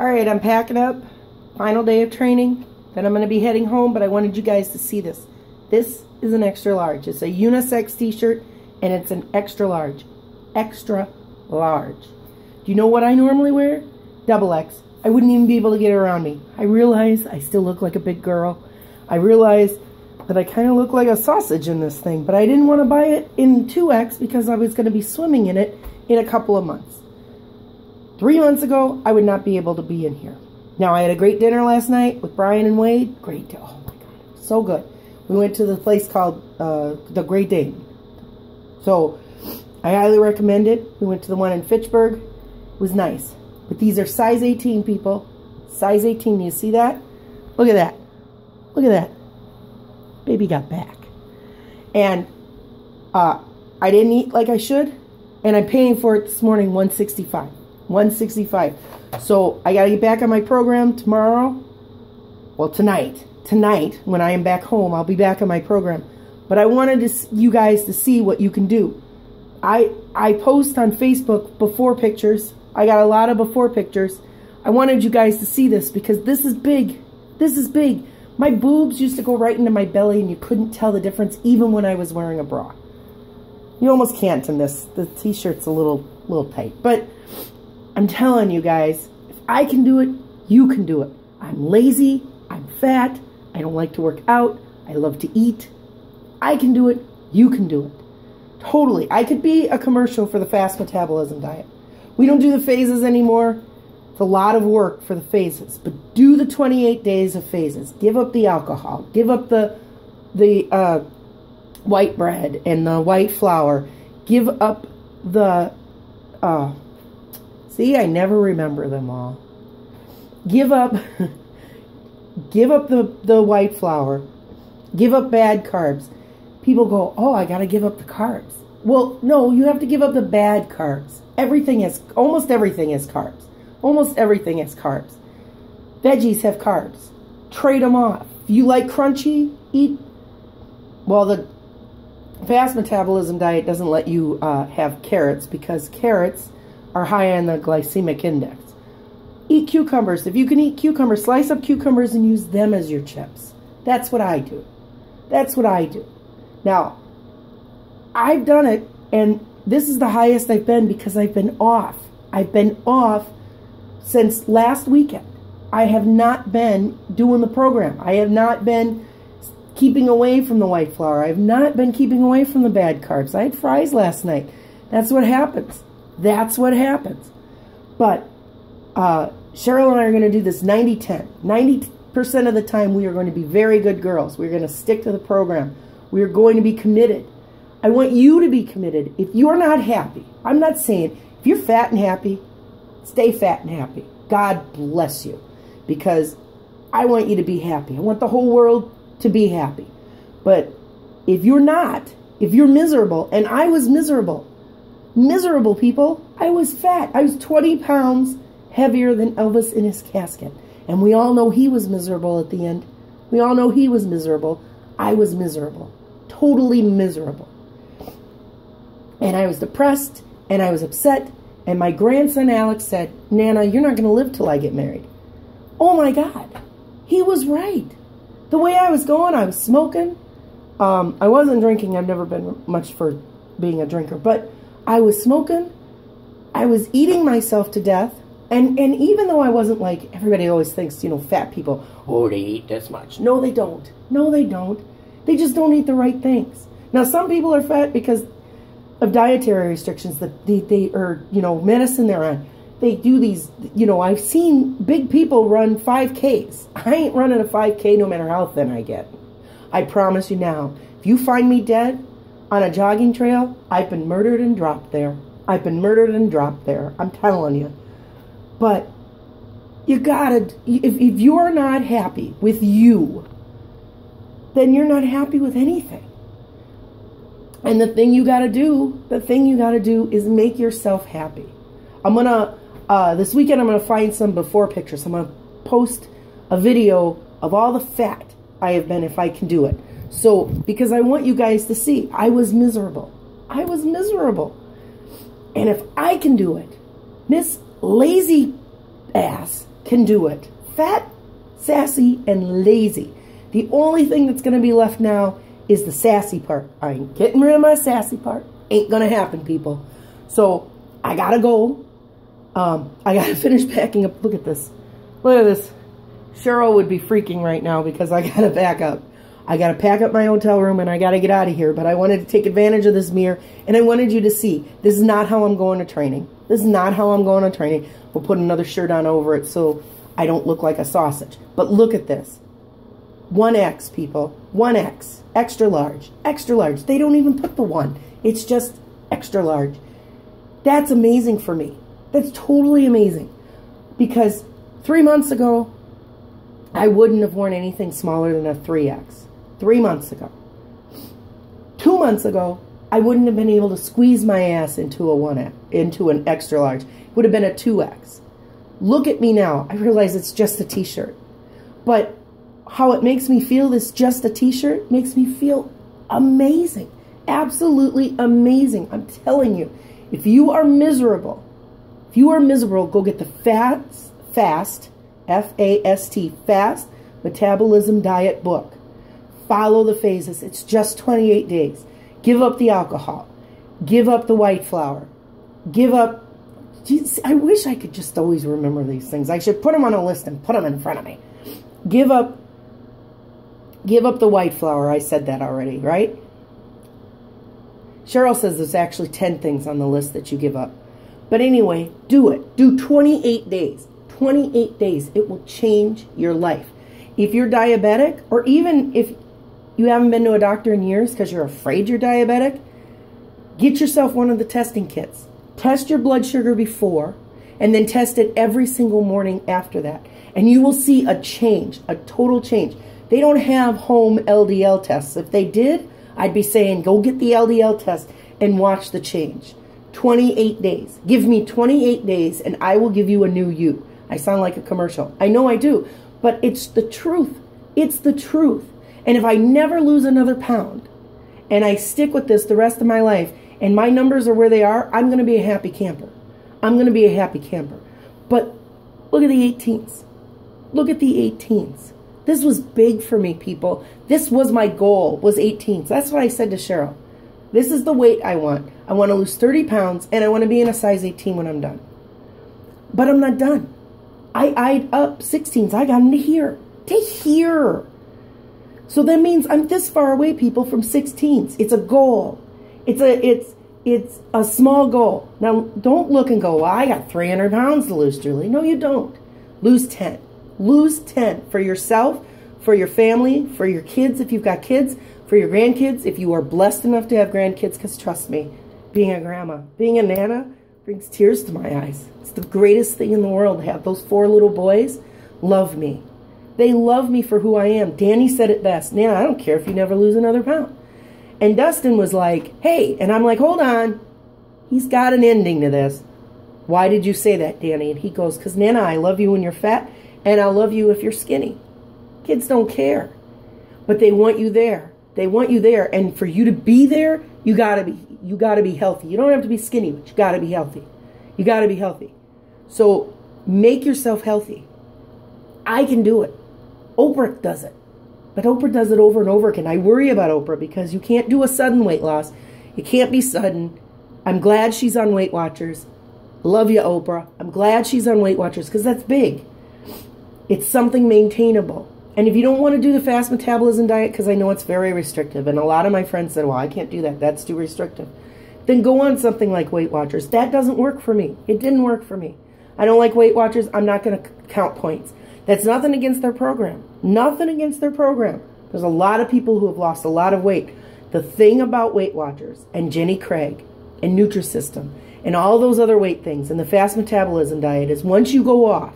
Alright, I'm packing up. Final day of training. Then I'm going to be heading home, but I wanted you guys to see this. This is an extra large. It's a unisex t-shirt, and it's an extra large. Extra large. Do you know what I normally wear? Double X. I wouldn't even be able to get it around me. I realize I still look like a big girl. I realize that I kind of look like a sausage in this thing, but I didn't want to buy it in 2X because I was going to be swimming in it in a couple of months. 3 months ago, I would not be able to be in here. Now, I had a great dinner last night with Brian and Wade. Great. Oh, my God. So good. We went to the place called the Great Dane. So, I highly recommend it. We went to the one in Fitchburg. It was nice. But these are size 18, people. Size 18. You see that? Look at that. Look at that. Baby got back. And I didn't eat like I should. And I'm paying for it this morning, $165. $165. So I got to get back on my program tomorrow. Well, tonight. Tonight, when I am back home, I'll be back on my program. But I wanted you guys to see what you can do. I post on Facebook before pictures. I got a lot of before pictures. I wanted you guys to see this because this is big. This is big. My boobs used to go right into my belly and you couldn't tell the difference even when I was wearing a bra. You almost can't in this. The t-shirt's a little tight. But I'm telling you guys, if I can do it, you can do it. I'm lazy. I'm fat. I don't like to work out. I love to eat. I can do it. You can do it. Totally. I could be a commercial for the fast metabolism diet. We don't do the phases anymore. It's a lot of work for the phases. But do the 28 days of phases. Give up the alcohol. Give up the white bread and the white flour. Give up the... see, I never remember them all. Give up... give up the white flour. Give up bad carbs. People go, oh, I got to give up the carbs. Well, no, you have to give up the bad carbs. Almost everything is carbs. Almost everything is carbs. Veggies have carbs. Trade them off. If you like crunchy, eat... Well, the fast metabolism diet doesn't let you have carrots because carrots are high on the glycemic index. Eat cucumbers. If you can eat cucumbers, slice up cucumbers and use them as your chips. That's what I do. That's what I do. Now, I've done it, and this is the highest I've been because I've been off. I've been off since last weekend. I have not been doing the program. I have not been keeping away from the white flour. I have not been keeping away from the bad carbs. I had fries last night. That's what happens. That's what happens. But Cheryl and I are going to do this 90-10. 90% of the time we are going to be very good girls. We're going to stick to the program. We are going to be committed. I want you to be committed. If you're not happy, I'm not saying, if you're fat and happy, stay fat and happy. God bless you. Because I want you to be happy. I want the whole world to be happy. But if you're not, if you're miserable, and I was miserable, people, I was fat. I was 20 pounds heavier than Elvis in his casket. And we all know he was miserable at the end. We all know he was miserable. I was miserable. Totally miserable. And I was depressed, and I was upset, and my grandson Alex said, Nana, you're not going to live till I get married. Oh my God. He was right. The way I was going, I was smoking. I wasn't drinking. I've never been much for being a drinker. But I was smoking. I was eating myself to death. And even though I wasn't like, everybody always thinks, you know, fat people, oh, they eat this much. No, they don't. No, they don't. They just don't eat the right things. Now, some people are fat because of dietary restrictions that they or, you know, medicine they're on. They do these, you know, I've seen big people run 5Ks. I ain't running a 5K no matter how thin I get. I promise you now, if you find me dead on a jogging trail, I've been murdered and dropped there. I've been murdered and dropped there. I'm telling you. But you gotta, if you're not happy with you, then you're not happy with anything. And the thing you gotta do is make yourself happy. I'm gonna, this weekend I'm gonna find some before pictures. I'm gonna post a video of all the fat I have been if I can do it. So, because I want you guys to see, I was miserable. I was miserable. And if I can do it, Miss Lazy Ass can do it. Fat, sassy, and lazy. The only thing that's going to be left now is the sassy part. I ain't getting rid of my sassy part. Ain't going to happen, people. So I got to go. I got to finish packing up. Look at this. Look at this. Cheryl would be freaking right now because I got to back up. I got to pack up my hotel room and I got to get out of here. But I wanted to take advantage of this mirror and I wanted you to see this is not how I'm going to training. This is not how I'm going to training. We'll put another shirt on over it so I don't look like a sausage. But look at this. 1X, people. 1X. Extra large. Extra large. They don't even put the 1. It's just extra large. That's amazing for me. That's totally amazing. Because 3 months ago, I wouldn't have worn anything smaller than a 3X. 3 months ago. 2 months ago, I wouldn't have been able to squeeze my ass into a 1X, into an extra large. It would have been a 2X. Look at me now. I realize it's just a t-shirt. But how it makes me feel, this just a t-shirt, makes me feel amazing. Absolutely amazing. I'm telling you, if you are miserable, go get the FAST, F-A-S-T, Fast Metabolism Diet book. Follow the phases. It's just 28 days. Give up the alcohol. Give up the white flour. Give up... Geez, I wish I could just always remember these things. I should put them on a list and put them in front of me. Give up the white flour. I said that already, right? Cheryl says there's actually 10 things on the list that you give up. But anyway, do it. Do 28 days. 28 days. It will change your life. If you're diabetic, or even if you haven't been to a doctor in years because you're afraid you're diabetic, get yourself one of the testing kits. Test your blood sugar before, and then test it every single morning after that. And you will see a change, a total change. They don't have home LDL tests. If they did, I'd be saying, go get the LDL test and watch the change. 28 days. Give me 28 days and I will give you a new you. I sound like a commercial. I know I do, but it's the truth. It's the truth. And if I never lose another pound and I stick with this the rest of my life and my numbers are where they are, I'm going to be a happy camper. I'm going to be a happy camper. But look at the 18s. Look at the 18s. This was big for me, people. This was my goal, was 18s. That's what I said to Cheryl. This is the weight I want. I want to lose 30 pounds, and I want to be in a size 18 when I'm done. But I'm not done. I eyed up 16s. I got them to here. To here. So that means I'm this far away, people, from 16s. It's a goal. It's a small goal. Now, don't look and go, well, I got 300 pounds to lose, Julie. No, you don't. Lose 10. Lose 10 for yourself, for your family, for your kids if you've got kids, for your grandkids if you are blessed enough to have grandkids, because trust me, being a grandma, being a nana brings tears to my eyes. It's the greatest thing in the world to have those 4 little boys love me. They love me for who I am. Danny said it best. Nana, I don't care if you never lose another pound. And Dustin was like, hey, and I'm like, hold on. He's got an ending to this. Why did you say that, Danny? And he goes, because Nana, I love you when you're fat, and I'll love you if you're skinny. Kids don't care. But they want you there. They want you there. And for you to be there, you gotta be healthy. You don't have to be skinny, but you gotta be healthy. You gotta be healthy. So make yourself healthy. I can do it. Oprah does it. But Oprah does it over and over again. I worry about Oprah because you can't do a sudden weight loss. It can't be sudden. I'm glad she's on Weight Watchers. Love you, Oprah. I'm glad she's on Weight Watchers because that's big. It's something maintainable. And if you don't want to do the fast metabolism diet, because I know it's very restrictive, and a lot of my friends said, well, I can't do that. That's too restrictive. Then go on something like Weight Watchers. That doesn't work for me. It didn't work for me. I don't like Weight Watchers. I'm not going to count points. That's nothing against their program. Nothing against their program. There's a lot of people who have lost a lot of weight. The thing about Weight Watchers and Jenny Craig and Nutrisystem and all those other weight things and the fast metabolism diet is once you go off,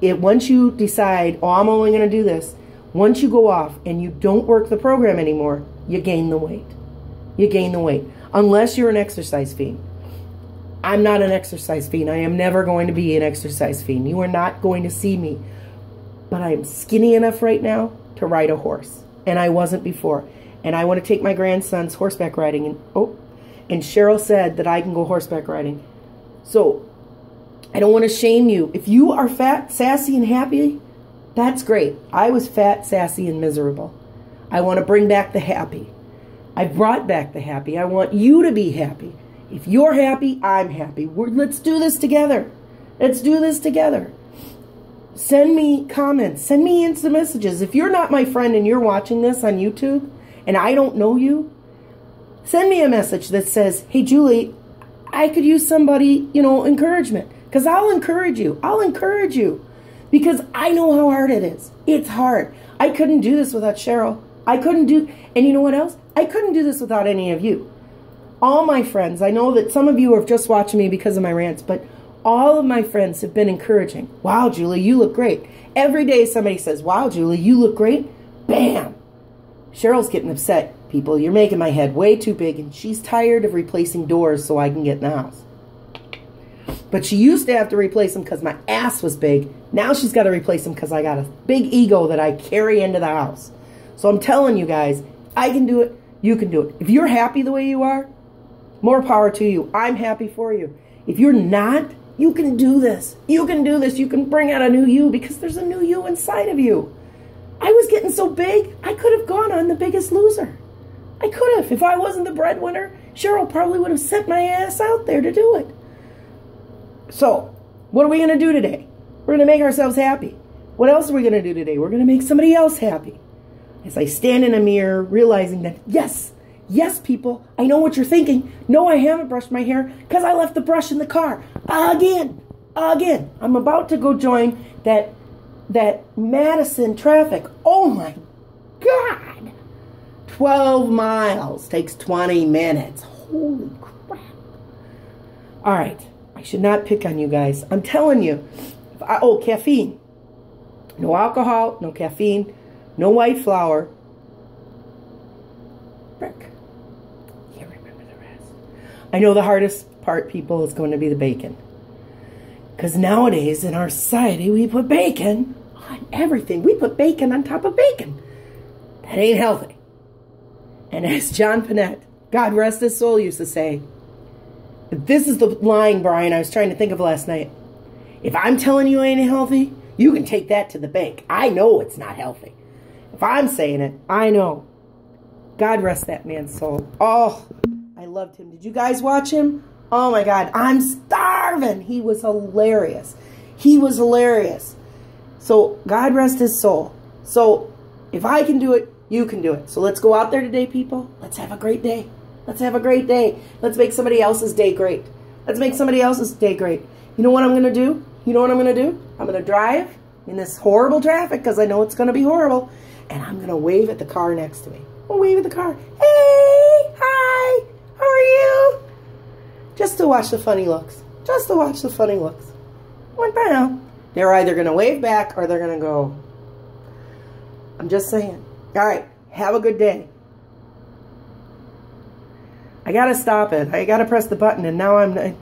once you decide, oh, I'm only going to do this, once you go off and you don't work the program anymore, you gain the weight. You gain the weight. Unless you're an exercise fiend. I'm not an exercise fiend. I am never going to be an exercise fiend. You are not going to see me. But I am skinny enough right now to ride a horse. And I wasn't before. And I want to take my grandsons horseback riding. And Cheryl said that I can go horseback riding. So I don't want to shame you. If you are fat, sassy, and happy, that's great. I was fat, sassy, and miserable. I want to bring back the happy. I brought back the happy. I want you to be happy. If you're happy, I'm happy. Let's do this together. Let's do this together. Send me comments. Send me instant messages. If you're not my friend and you're watching this on YouTube and I don't know you, send me a message that says, hey, Julie, I could use somebody, encouragement. Because I'll encourage you. I'll encourage you. Because I know how hard it is. It's hard. I couldn't do this without Cheryl. And you know what else? I couldn't do this without any of you. All my friends, I know that some of you are just watching me because of my rants, but all of my friends have been encouraging. Wow, Julie, you look great. Every day somebody says, wow, Julie, you look great. Bam. Cheryl's getting upset, people. You're making my head way too big, and she's tired of replacing doors so I can get in the house. But she used to have to replace them because my ass was big. Now she's got to replace them because I got a big ego that I carry into the house. So I'm telling you guys, I can do it. You can do it. If you're happy the way you are, more power to you. I'm happy for you. If you're not, you can do this. You can do this. You can bring out a new you because there's a new you inside of you. I was getting so big, I could have gone on The Biggest Loser. I could have. If I wasn't the breadwinner, Cheryl probably would have sent my ass out there to do it. So, what are we going to do today? We're going to make ourselves happy. What else are we going to do today? We're going to make somebody else happy. As I stand in a mirror, realizing that, yes, people, I know what you're thinking. No, I haven't brushed my hair because I left the brush in the car. Again. I'm about to go join that Madison traffic. Oh, my God. 12 miles takes 20 minutes. Holy crap. All right. I should not pick on you guys. I'm telling you. Caffeine. No alcohol, no caffeine, no white flour. Frick. Can't remember the rest. I know the hardest part, people, is going to be the bacon. Because nowadays in our society, we put bacon on everything. We put bacon on top of bacon. That ain't healthy. And as John Panette, God rest his soul, used to say, this is the line, Brian, I was trying to think of last night. If I'm telling you it ain't healthy, you can take that to the bank. I know it's not healthy. If I'm saying it, I know. God rest that man's soul. Oh, I loved him. Did you guys watch him? Oh my God, I'm starving. He was hilarious. He was hilarious. So God rest his soul. So if I can do it, you can do it. So let's go out there today, people. Let's have a great day. Let's have a great day. Let's make somebody else's day great. Let's make somebody else's day great. You know what I'm going to do? You know what I'm going to do? I'm going to drive in this horrible traffic because I know it's going to be horrible. And I'm going to wave at the car next to me. I'll wave at the car. Hey, hi, how are you? Just to watch the funny looks. Just to watch the funny looks. What the hell? They're either going to wave back or they're going to go. I'm just saying. All right, have a good day. I got to stop it. I got to press the button, and now I